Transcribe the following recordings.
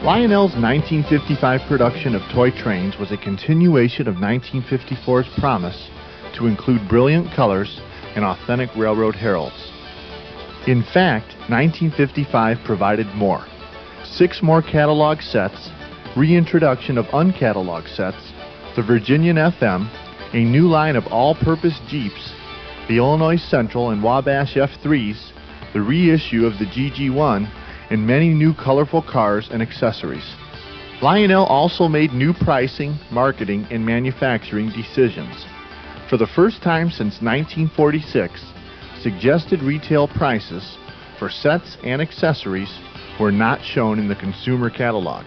Lionel's 1955 production of toy trains was a continuation of 1954's promise to include brilliant colors and authentic railroad heralds. In fact, 1955 provided more. 6 more catalog sets, reintroduction of uncatalogued sets, the Virginian FM, a new line of all-purpose Jeeps, the Illinois Central and Wabash F3s, the reissue of the GG1, and many new colorful cars and accessories. Lionel also made new pricing, marketing, and manufacturing decisions. For the first time since 1946, suggested retail prices for sets and accessories were not shown in the consumer catalog.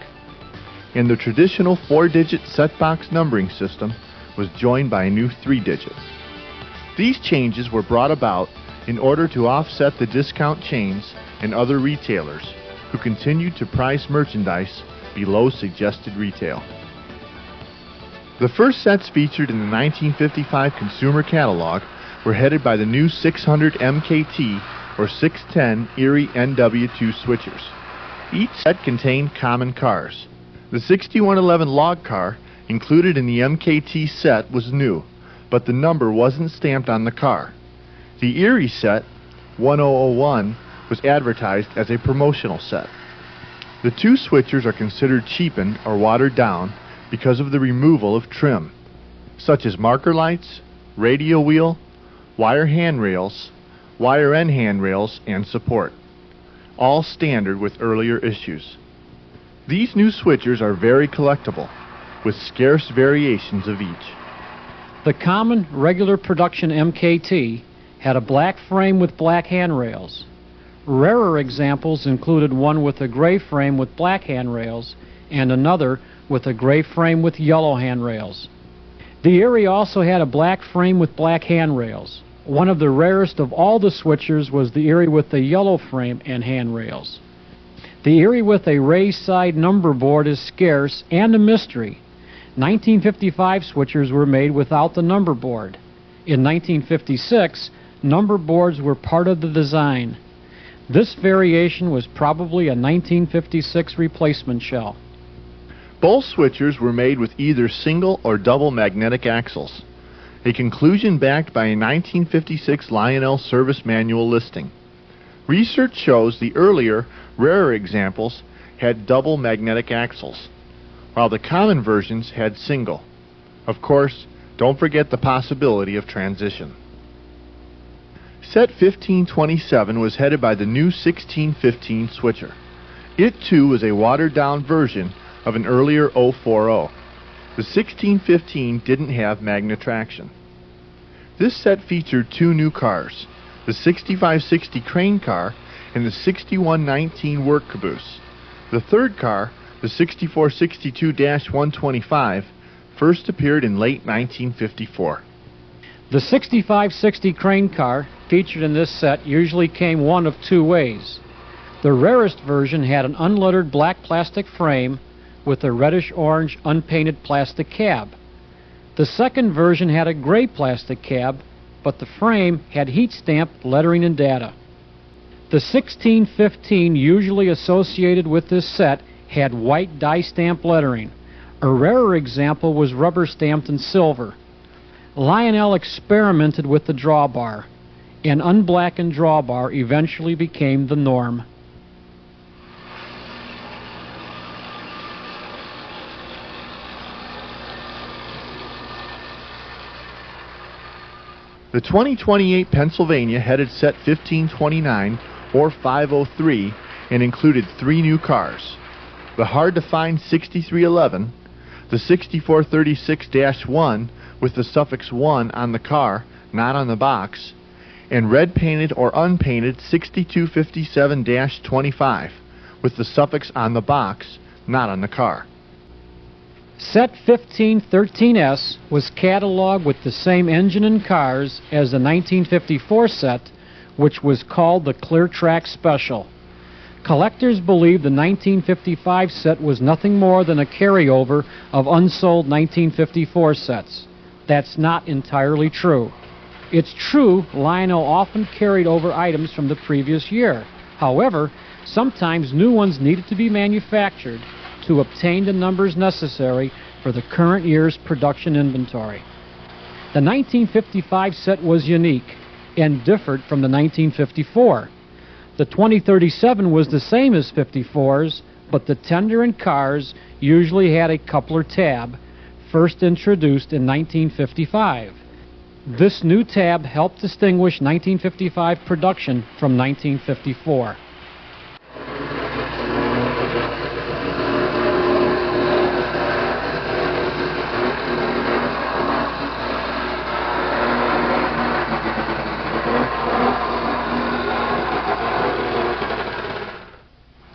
And the traditional 4-digit set-box numbering system was joined by a new 3-digit. These changes were brought about in order to offset the discount chains and other retailers who continued to price merchandise below suggested retail. The first sets featured in the 1955 consumer catalog were headed by the new 600 MKT or 610 Erie NW2 switchers. Each set contained common cars. The 6111 log car included in the MKT set was new, but the number wasn't stamped on the car. The Erie set, 1001, was advertised as a promotional set. The 2 switchers are considered cheapened or watered down because of the removal of trim, such as marker lights, radio wheel, wire handrails, wire end handrails, and support, all standard with earlier issues. These new switchers are very collectible, with scarce variations of each. The common regular production MKT had a black frame with black handrails. Rarer examples included one with a gray frame with black handrails and another with a gray frame with yellow handrails. The Erie also had a black frame with black handrails. One of the rarest of all the switchers was the Erie with a yellow frame and handrails. The Erie with a raised side number board is scarce and a mystery. 1955 switchers were made without the number board. In 1956, number boards were part of the design. This variation was probably a 1956 replacement shell. Both switchers were made with either single or double magnetic axles, a conclusion backed by a 1956 Lionel service manual listing. Research shows the earlier, rarer examples had double magnetic axles, while the common versions had single. Of course, don't forget the possibility of transition. Set 1527 was headed by the new 1615 switcher. It too was a watered-down version of an earlier 040. The 1615 didn't have magnet traction. This set featured 2 new cars, the 6560 crane car and the 6119 work caboose. The third car, the 6462-125, first appeared in late 1954. The 6560 crane car featured in this set usually came one of 2 ways. The rarest version had an unlettered black plastic frame with a reddish-orange unpainted plastic cab. The second version had a gray plastic cab, but the frame had heat-stamped lettering and data. The 1615 usually associated with this set had white die-stamped lettering. A rarer example was rubber-stamped in silver. Lionel experimented with the drawbar. An unblackened drawbar eventually became the norm. The 2028 Pennsylvania headed set 1529 or 503 and included 3 new cars. The hard-to-find 6311, the 6436-1 with the suffix 1 on the car, not on the box, and red-painted or unpainted 6257-25 with the suffix on the box, not on the car. Set 1513S was cataloged with the same engine and cars as the 1954 set, which was called the Clear Track Special. Collectors believe the 1955 set was nothing more than a carryover of unsold 1954 sets. That's not entirely true. It's true Lionel often carried over items from the previous year. However, sometimes new ones needed to be manufactured, to obtain the numbers necessary for the current year's production inventory. The 1955 set was unique and differed from the 1954. The 2037 was the same as 54's, but the tender and cars usually had a coupler tab, first introduced in 1955. This new tab helped distinguish 1955 production from 1954.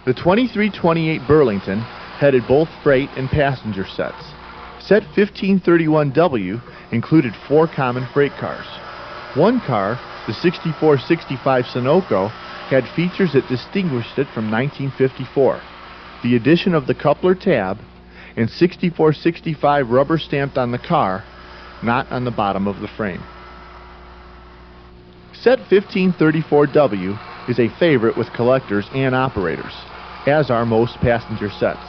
The 2328 Burlington headed both freight and passenger sets. Set 1531W included 4 common freight cars. One car, the 6465 Sunoco, had features that distinguished it from 1954. The addition of the coupler tab and 6465 rubber stamped on the car, not on the bottom of the frame. Set 1534W is a favorite with collectors and operators, as are most passenger sets.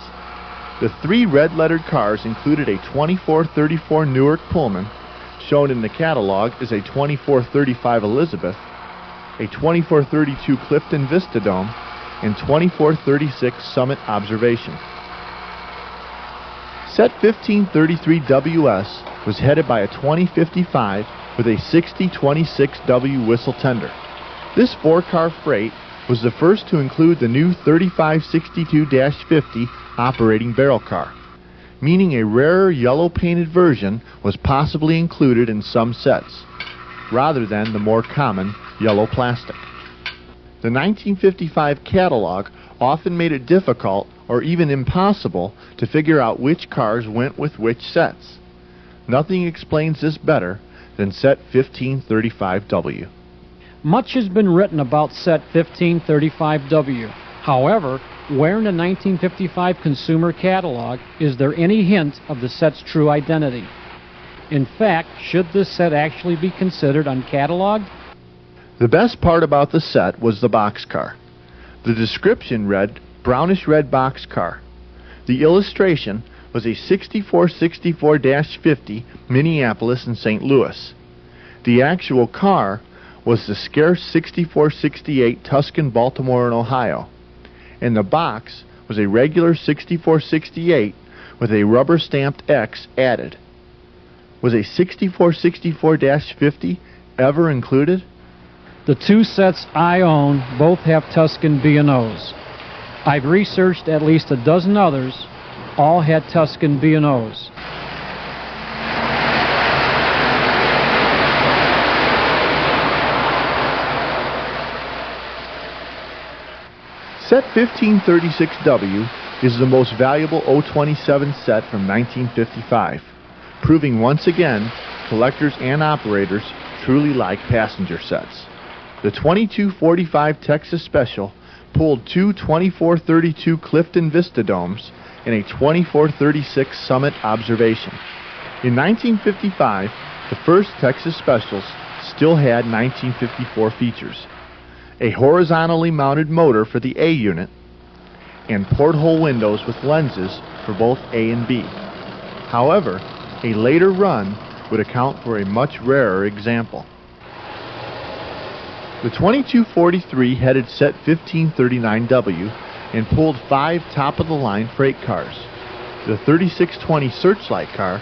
The 3 red-lettered cars included a 2434 Newark Pullman, shown in the catalog as a 2435 Elizabeth, a 2432 Clifton Vistadome, and 2436 Summit Observation. Set 1533WS was headed by a 2055 with a 6026W whistle tender. This 4-car freight was the first to include the new 3562-50 operating barrel car, meaning a rarer yellow-painted version was possibly included in some sets, rather than the more common yellow plastic. The 1955 catalog often made it difficult or even impossible to figure out which cars went with which sets. Nothing explains this better than set 1535W. Much has been written about set 1535W. However, where in the 1955 consumer catalog is there any hint of the set's true identity? In fact, should this set actually be considered uncatalogued? The best part about the set was the boxcar. The description read, brownish red boxcar. The illustration was a 6464-50 Minneapolis and St. Louis. The actual car was the scarce 6468 Tuscan Baltimore and Ohio, and the box was a regular 6468 with a rubber stamped X added. Was a 6464-50 ever included? The 2 sets I own both have Tuscan B&Os. I've researched at least a dozen others, all had Tuscan B&Os. Set 1536W is the most valuable 027 set from 1955, proving once again collectors and operators truly like passenger sets. The 2245 Texas Special pulled 2 2432 Clifton Vistadomes and a 2436 Summit Observation. In 1955, the first Texas Specials still had 1954 features: a horizontally mounted motor for the A unit, and porthole windows with lenses for both A and B. However, a later run would account for a much rarer example. The 2243 headed set 1539W and pulled 5 top-of-the-line freight cars: the 3620 Searchlight car,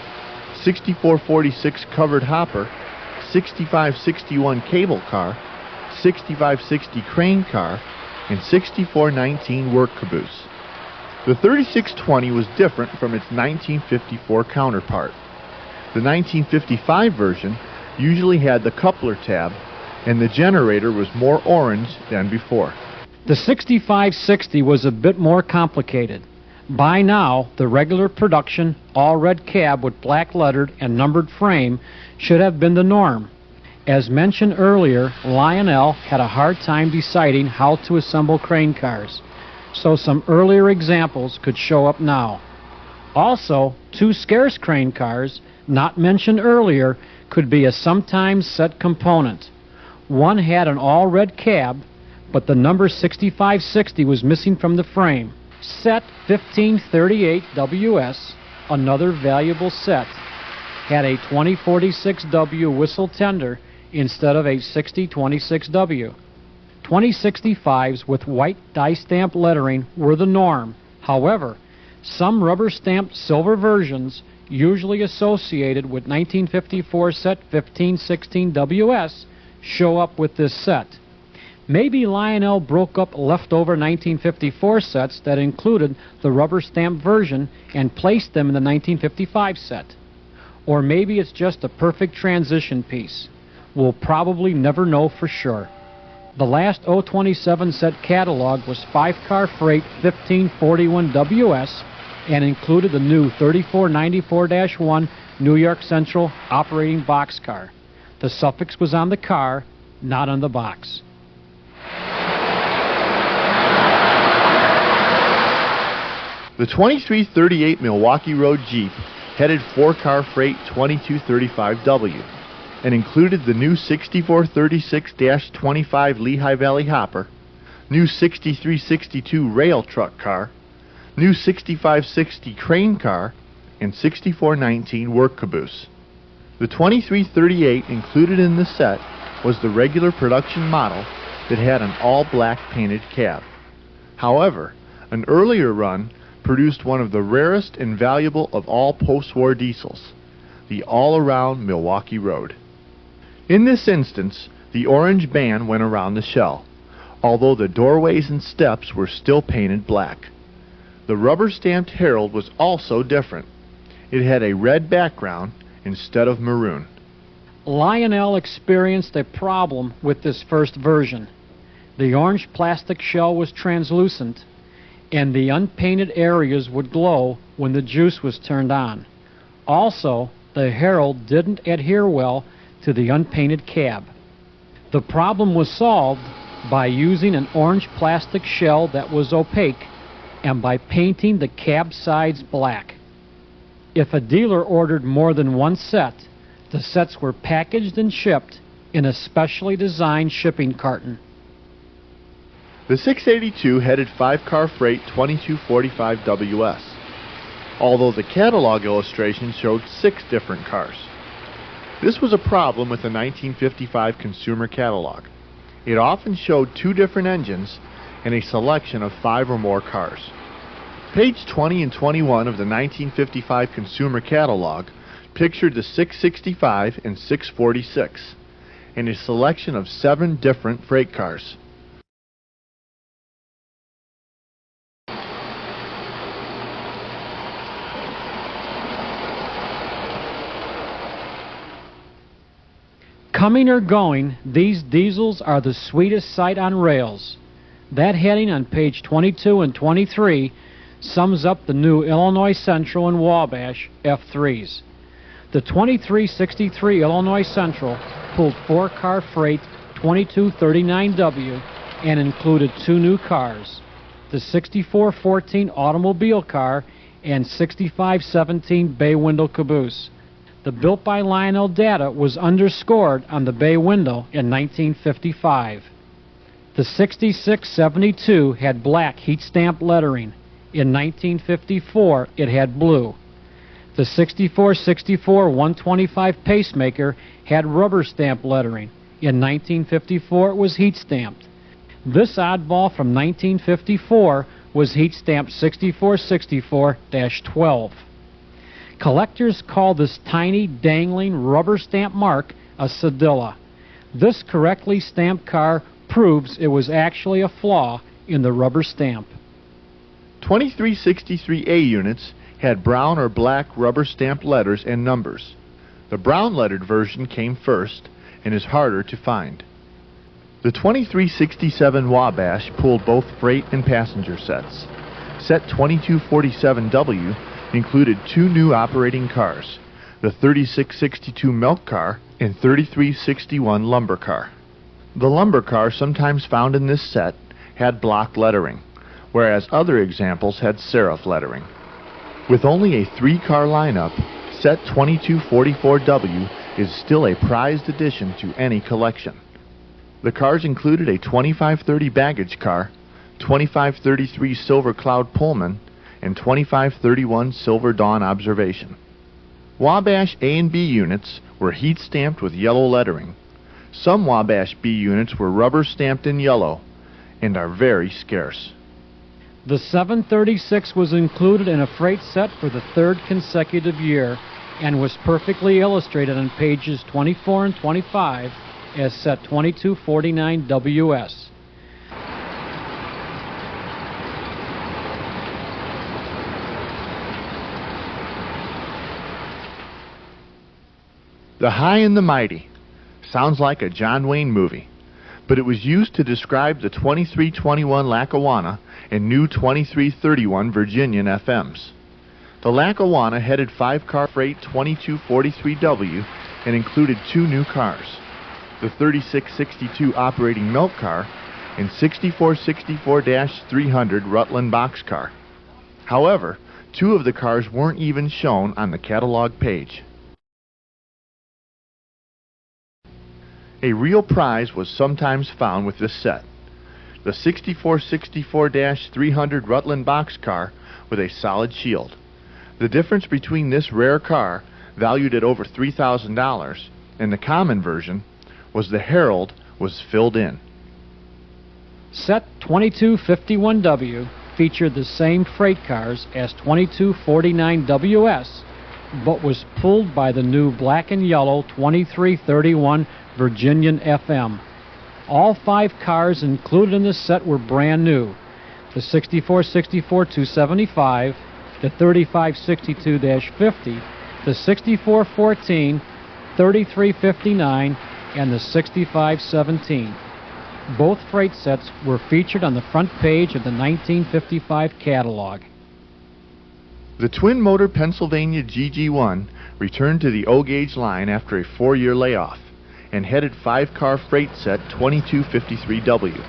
6446 Covered Hopper, 6561 Cable car, 6560 Crane car, and 6419 Work Caboose. The 3620 was different from its 1954 counterpart. The 1955 version usually had the coupler tab, and the generator was more orange than before. The 6560 was a bit more complicated. By now, the regular production all-red cab with black lettered and numbered frame should have been the norm. As mentioned earlier, Lionel had a hard time deciding how to assemble crane cars, so some earlier examples could show up now. Also, 2 scarce crane cars, not mentioned earlier, could be a sometimes set component. One had an all-red cab, but the number 6560 was missing from the frame. Set 1538WS, another valuable set, had a 2046W whistle tender instead of a 6026W. 2065s with white die stamp lettering were the norm. However, some rubber stamped silver versions, usually associated with 1954 set 1516WS, show up with this set. Maybe Lionel broke up leftover 1954 sets that included the rubber stamp version and placed them in the 1955 set. Or maybe it's just a perfect transition piece. We'll probably never know for sure. The last 027 set catalog was 5-car freight 1541WS and included the new 3494-1 New York Central operating boxcar. The suffix was on the car, not on the box. The 2338 Milwaukee Road Jeep headed 4-car freight 2235W and included the new 6436-25 Lehigh Valley Hopper, new 6362 rail truck car, new 6560 crane car, and 6419 work caboose. The 2338 included in the set was the regular production model that had an all-black painted cab. However, an earlier run produced one of the rarest and valuable of all post-war diesels, the all-around Milwaukee Road. In this instance, the orange band went around the shell, although the doorways and steps were still painted black. The rubber-stamped herald was also different. It had a red background instead of maroon. Lionel experienced a problem with this first version. The orange plastic shell was translucent, and the unpainted areas would glow when the juice was turned on. Also, the herald didn't adhere well to the unpainted cab. The problem was solved by using an orange plastic shell that was opaque and by painting the cab sides black. If a dealer ordered more than one set, the sets were packaged and shipped in a specially designed shipping carton. The 682 headed 5-car freight 2245WS, although the catalog illustration showed 6 different cars. This was a problem with the 1955 consumer catalog. It often showed 2 different engines and a selection of 5 or more cars. Page 20 and 21 of the 1955 consumer catalog pictured the 665 and 646 and a selection of 7 different freight cars. Coming or going, these diesels are the sweetest sight on rails. That heading on page 22 and 23 sums up the new Illinois Central and Wabash F3s. The 2363 Illinois Central pulled 4-car freight 2239W and included 2 new cars, the 6414 automobile car and 6517 bay window caboose. The built by Lionel data was underscored on the bay window in 1955. The 6672 had black heat stamp lettering. In 1954, it had blue. The 6464 125 pacemaker had rubber stamp lettering. In 1954, it was heat stamped. This oddball from 1954 was heat stamped 6464-12. Collectors call this tiny, dangling, rubber stamp mark a cedilla. This correctly stamped car proves it was actually a flaw in the rubber stamp. 2363A units had brown or black rubber stamped letters and numbers. The brown lettered version came first and is harder to find. The 2367 Wabash pulled both freight and passenger sets. Set 2247W included 2 new operating cars, the 3662 milk car and 3361 lumber car. The lumber car sometimes found in this set had block lettering, whereas other examples had serif lettering. With only a 3-car lineup, set 2244W is still a prized addition to any collection. The cars included a 2530 baggage car, 2533 Silver Cloud Pullman, and 2531 Silver Dawn Observation. Wabash A and B units were heat stamped with yellow lettering. Some Wabash B units were rubber stamped in yellow and are very scarce. The 736 was included in a freight set for the third consecutive year and was perfectly illustrated on pages 24 and 25 as set 2249 WS. The High and the Mighty sounds like a John Wayne movie, but it was used to describe the 2321 Lackawanna and new 2331 Virginian FMs. The Lackawanna headed 5-car freight 2243W and included 2 new cars, the 3662 operating milk car and 6464-300 Rutland boxcar. However, 2 of the cars weren't even shown on the catalog page. A real prize was sometimes found with this set. The 6464-300 Rutland boxcar with a solid shield. The difference between this rare car, valued at over $3,000, and the common version was the Herald was filled in. Set 2251W featured the same freight cars as 2249 WS, but was pulled by the new black and yellow 2331 Virginian FM. All 5 cars included in the set were brand new. The 6464-275, the 3562-50, the 6414, 3359, and the 6517. Both freight sets were featured on the front page of the 1955 catalog. The twin-motor Pennsylvania GG1 returned to the O-gauge line after a 4-year layoff and headed 5-car freight set 2253W.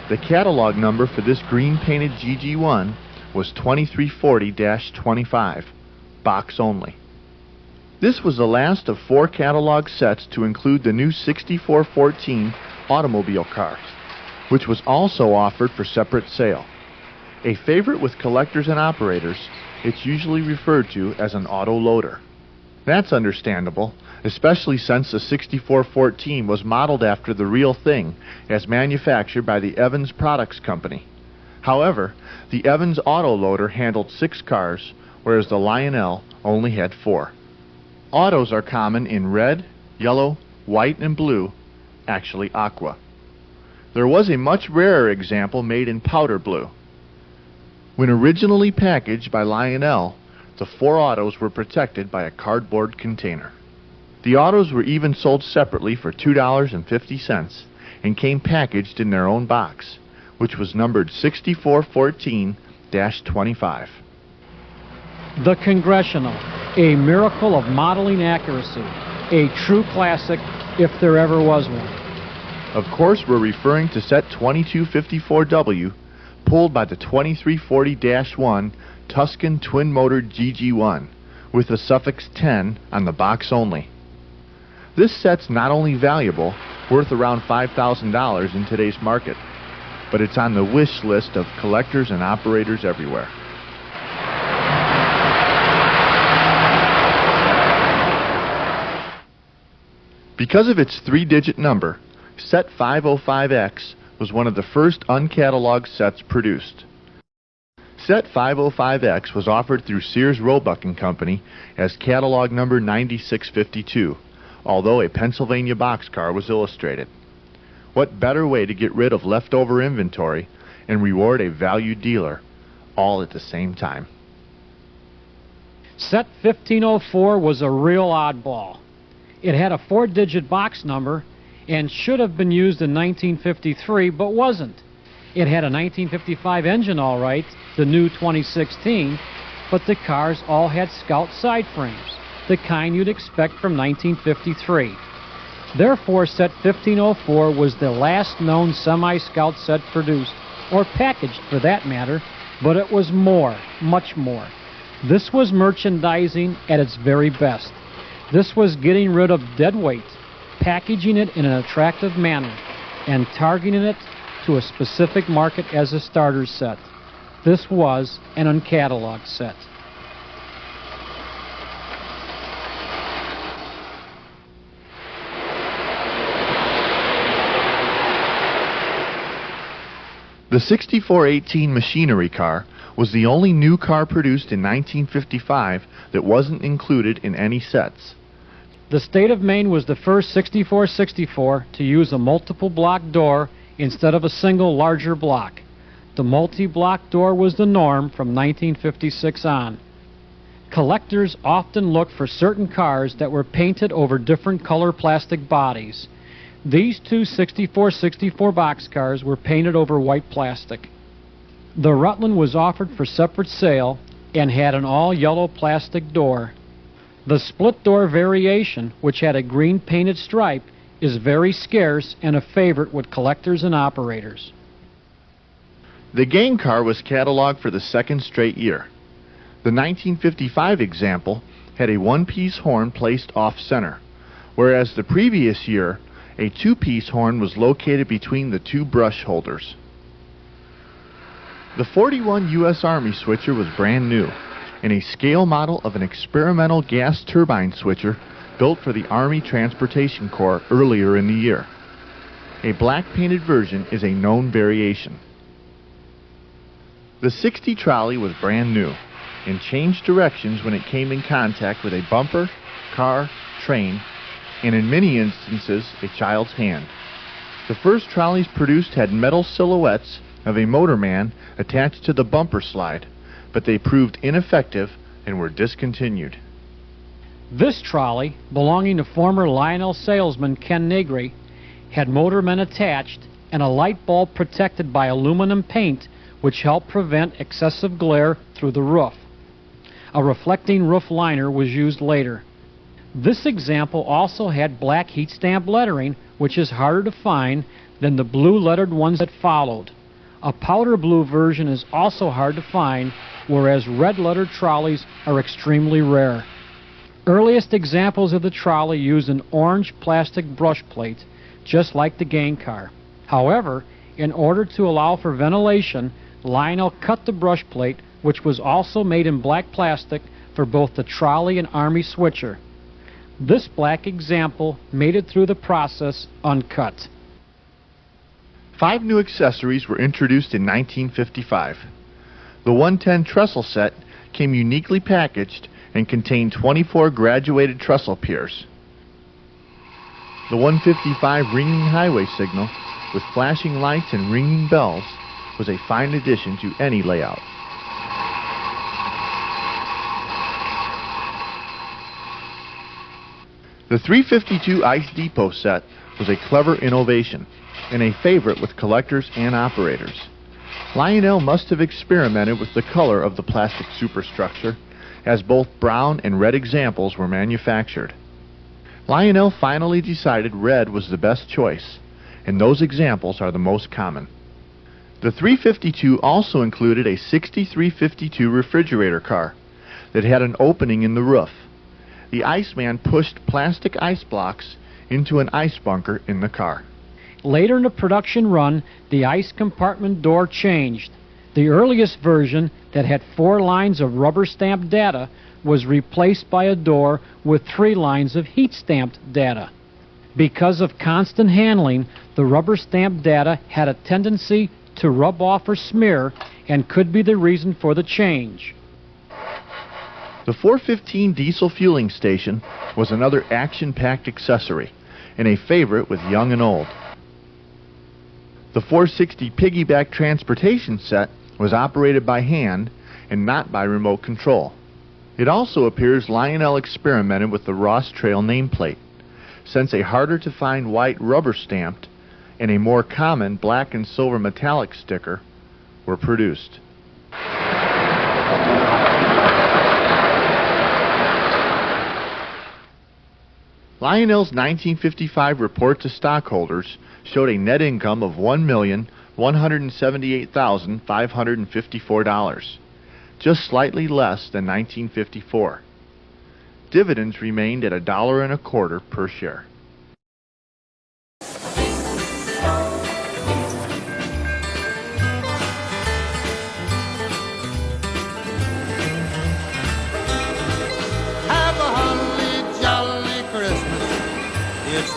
The catalog number for this green-painted GG1 was 2340-25, box only. This was the last of 4 catalog sets to include the new 6414 automobile car, which was also offered for separate sale. A favorite with collectors and operators, it's usually referred to as an auto loader. That's understandable, especially since the 6414 was modeled after the real thing as manufactured by the Evans Products Company. However, the Evans autoloader handled 6 cars, whereas the Lionel only had 4. Autos are common in red, yellow, white, and blue, actually aqua. There was a much rarer example made in powder blue. When originally packaged by Lionel, the 4 autos were protected by a cardboard container. The autos were even sold separately for $2.50 and came packaged in their own box, which was numbered 6414-25. The Congressional, a miracle of modeling accuracy, a true classic if there ever was one. Of course, we're referring to set 2254W, pulled by the 2340-1 Tuscan twin-motor GG1, with the suffix 10 on the box only. This set's not only valuable, worth around $5,000 in today's market, but it's on the wish list of collectors and operators everywhere. Because of its 3-digit number, Set 505X was one of the first uncatalogued sets produced. Set 505X was offered through Sears Roebuck & Company as catalog number 9652, although a Pennsylvania boxcar was illustrated. What better way to get rid of leftover inventory and reward a valued dealer, all at the same time? Set 1504 was a real oddball. It had a 4-digit box number and should have been used in 1953, but wasn't. It had a 1955 engine all right, the new 2016, but the cars all had Scout side frames, the kind you'd expect from 1953. Therefore, Set 1504 was the last known semi-Scout set produced, or packaged for that matter, but it was more, much more. This was merchandising at its very best. This was getting rid of dead weight, packaging it in an attractive manner, and targeting it to a specific market as a starter set. This was an uncatalogued set. The 6418 machinery car was the only new car produced in 1955 that wasn't included in any sets. The state of Maine was the first 6464 to use a multiple block door instead of a single larger block. The multi-block door was the norm from 1956 on. Collectors often look for certain cars that were painted over different color plastic bodies. These two 6464 boxcars were painted over white plastic. The Rutland was offered for separate sale and had an all-yellow plastic door. The split door variation, which had a green painted stripe, is very scarce and a favorite with collectors and operators. The gang car was cataloged for the second straight year. The 1955 example had a one-piece horn placed off-center, whereas the previous year a two-piece horn was located between the two brush holders. The 41 U.S. Army switcher was brand new, and a scale model of an experimental gas turbine switcher built for the Army Transportation Corps earlier in the year. A black painted version is a known variation. The 60 trolley was brand new and changed directions when it came in contact with a bumper, car, train, and in many instances a child's hand. The first trolleys produced had metal silhouettes of a motorman attached to the bumper slide, but they proved ineffective and were discontinued. This trolley, belonging to former Lionel salesman Ken Negri, had motormen attached and a light bulb protected by aluminum paint which helped prevent excessive glare through the roof. A reflecting roof liner was used later. This example also had black heat stamp lettering, which is harder to find than the blue lettered ones that followed. A powder blue version is also hard to find, whereas red lettered trolleys are extremely rare. Earliest examples of the trolley used an orange plastic brush plate, just like the gang car. However, in order to allow for ventilation, Lionel cut the brush plate, which was also made in black plastic for both the trolley and Army switcher. This black example made it through the process uncut. 5 new accessories were introduced in 1955. The 110 trestle set came uniquely packaged and contained 24 graduated trestle piers. The 155 ringing highway signal with flashing lights and ringing bells was a fine addition to any layout. The 352 Ice Depot set was a clever innovation and a favorite with collectors and operators. Lionel must have experimented with the color of the plastic superstructure, as both brown and red examples were manufactured. Lionel finally decided red was the best choice, and those examples are the most common. The 352 also included a 6352 refrigerator car that had an opening in the roof. The Iceman pushed plastic ice blocks into an ice bunker in the car. Later in the production run, the ice compartment door changed. The earliest version, that had 4 lines of rubber stamped data, was replaced by a door with 3 lines of heat stamped data. Because of constant handling, the rubber stamped data had a tendency to rub off or smear and could be the reason for the change. The 415 diesel fueling station was another action-packed accessory and a favorite with young and old. The 460 piggyback transportation set was operated by hand and not by remote control. It also appears Lionel experimented with the Ross Trail nameplate, since a harder to find white rubber stamped and a more common black and silver metallic sticker were produced. Lionel's 1955 report to stockholders showed a net income of $1,178,554, just slightly less than 1954. Dividends remained at $1.25 per share.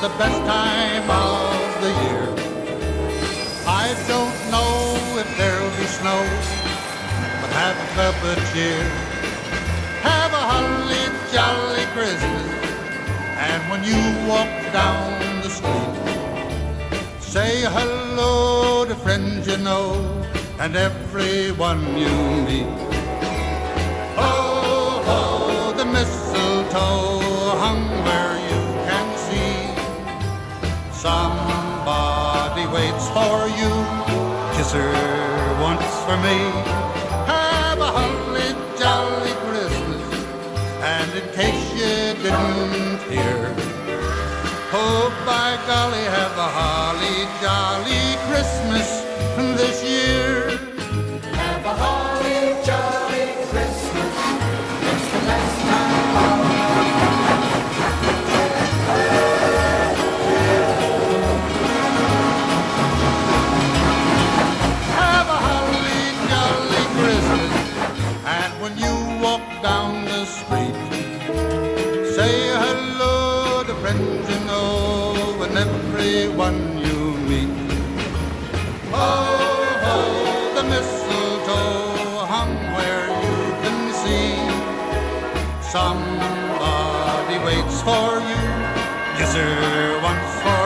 the best time of the year. I don't know if there'll be snow, but have a cup of cheer. Have a holly jolly Christmas, and when you walk down the street, say hello to friends you know and everyone you meet. Oh, oh, the mistletoe hung where you can see. Somebody waits for you, kiss her once for me. Have a holly jolly Christmas, and in case you didn't hear, oh, by golly, have a holly jolly Christmas this year. Have a holly jolly Christmas. It's the last time of the Have a holly jolly Christmas, and when you walk down the street, say hello to friends you know and everyone you meet. Oh, oh, the mistletoe hung where you can see. Somebody waits for you, kiss her once for